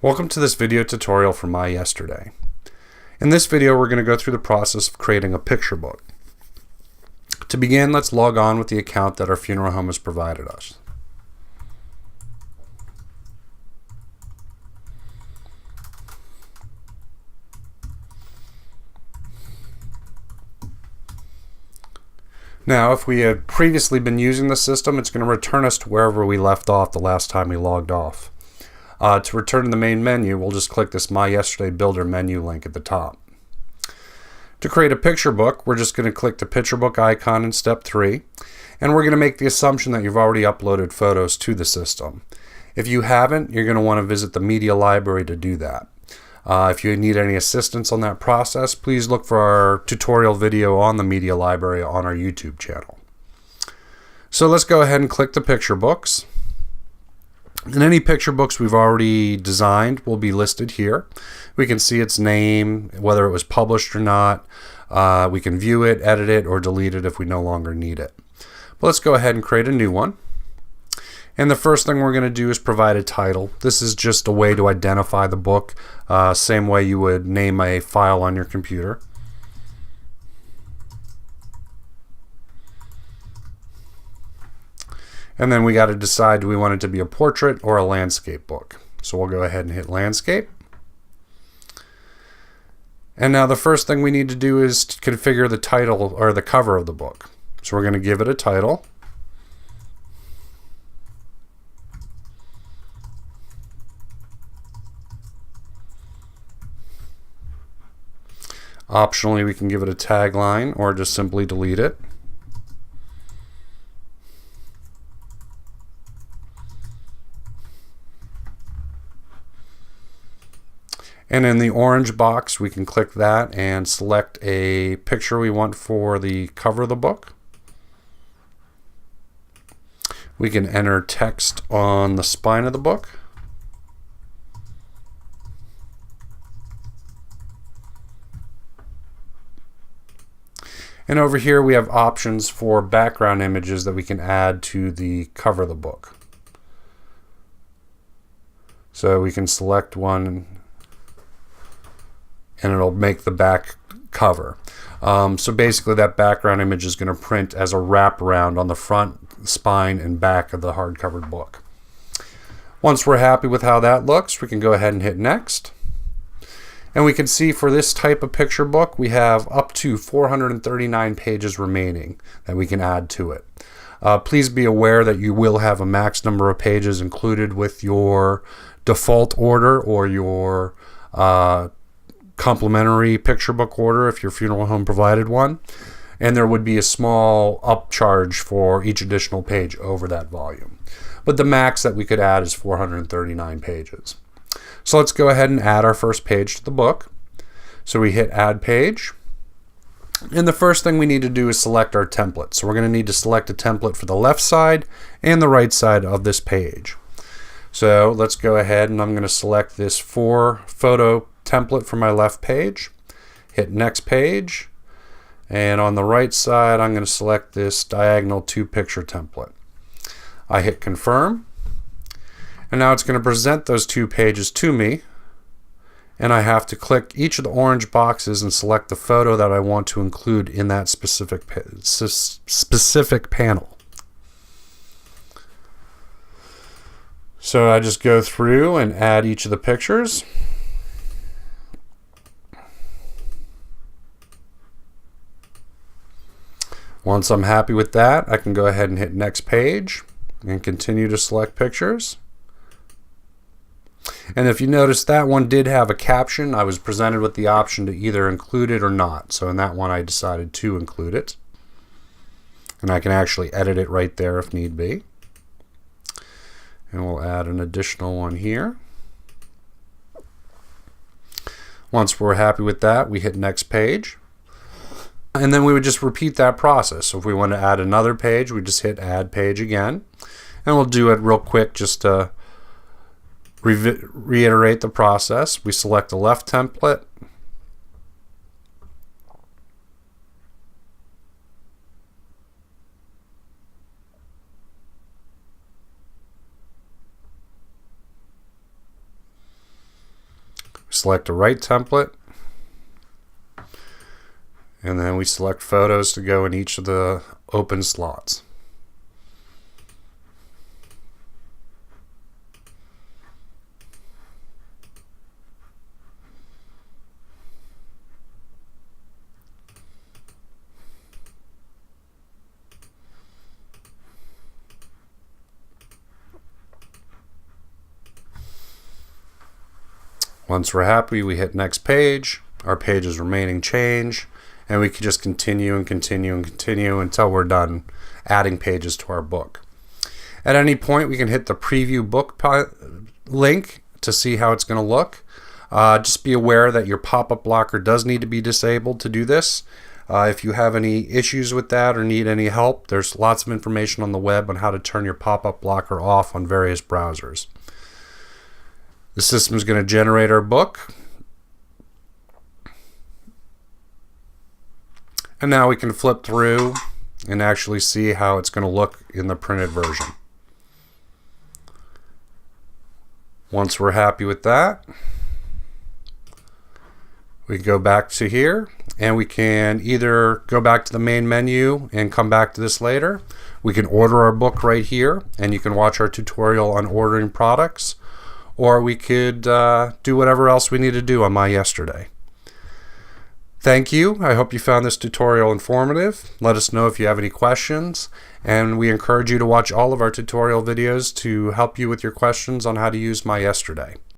Welcome to this video tutorial from MyYesterday. In this video, we're going to go through the process of creating a picture book. To begin, let's log on with the account that our funeral home has provided us. Now, if we had previously been using the system, it's going to return us to wherever we left off the last time we logged off. To return to the main menu, we'll just click this MyYesterday Builder menu link at the top. To create a picture book, we're just going to click the picture book icon in step 3, and we're going to make the assumption that you've already uploaded photos to the system. If you haven't, you're going to want to visit the media library to do that. If you need any assistance on that process, please look for our tutorial video on the media library on our YouTube channel. So let's go ahead and click the picture books. And any picture books we've already designed will be listed here. We can see its name, whether it was published or not. We can view it, edit it, or delete it if we no longer need it. But let's go ahead and create a new one. And the first thing we're going to do is provide a title. This is just a way to identify the book, same way you would name a file on your computer. And then we got to decide, do we want it to be a portrait or a landscape book? So we'll go ahead and hit landscape. And now the first thing we need to do is to configure the title or the cover of the book. So we're going to give it a title. Optionally, we can give it a tagline or just simply delete it. And in the orange box, we can click that and select a picture we want for the cover of the book. We can enter text on the spine of the book. And over here we have options for background images that we can add to the cover of the book. So we can select one and it'll make the back cover. So basically that background image is going to print as a wraparound on the front, spine, and back of the hardcover book. Once we're happy with how that looks, we can go ahead and hit next. And we can see for this type of picture book, we have up to 439 pages remaining that we can add to it. Please be aware that you will have a max number of pages included with your default order or your complimentary picture book order if your funeral home provided one, and there would be a small upcharge for each additional page over that volume. But the max that we could add is 439 pages. So let's go ahead and add our first page to the book. So we hit add page, and the first thing we need to do is select our template. So we're going to need to select a template for the left side and the right side of this page. So let's go ahead and I'm going to select this 4-photo template for my left page, hit next page, and on the right side I'm going to select this diagonal 2-picture template. I hit confirm, and now it's going to present those 2 pages to me, and I have to click each of the orange boxes and select the photo that I want to include in that specific panel. So I just go through and add each of the pictures. Once I'm happy with that, I can go ahead and hit next page and continue to select pictures. And if you notice, that one did have a caption. I was presented with the option to either include it or not. So in that one, I decided to include it. And I can actually edit it right there if need be. And we'll add an additional one here. Once we're happy with that, we hit next page. And then we would just repeat that process. So if we want to add another page, we just hit add page again. And we'll do it real quick just to reiterate the process. We select the left template. Select a right template, and then we select photos to go in each of the open slots. Once we're happy, we hit next page. Our page is remaining change, and we can just continue and continue and continue until we're done adding pages to our book. At any point, we can hit the preview book link to see how it's going to look. Just be aware that your pop-up blocker does need to be disabled to do this. If you have any issues with that or need any help, there's lots of information on the web on how to turn your pop-up blocker off on various browsers. The system is going to generate our book. And now we can flip through and actually see how it's going to look in the printed version. Once we're happy with that, we go back to here, and we can either go back to the main menu and come back to this later. We can order our book right here, and you can watch our tutorial on ordering products. Or we could do whatever else we need to do on My Yesterday. Thank you. I hope you found this tutorial informative. Let us know if you have any questions, and we encourage you to watch all of our tutorial videos to help you with your questions on how to use My Yesterday.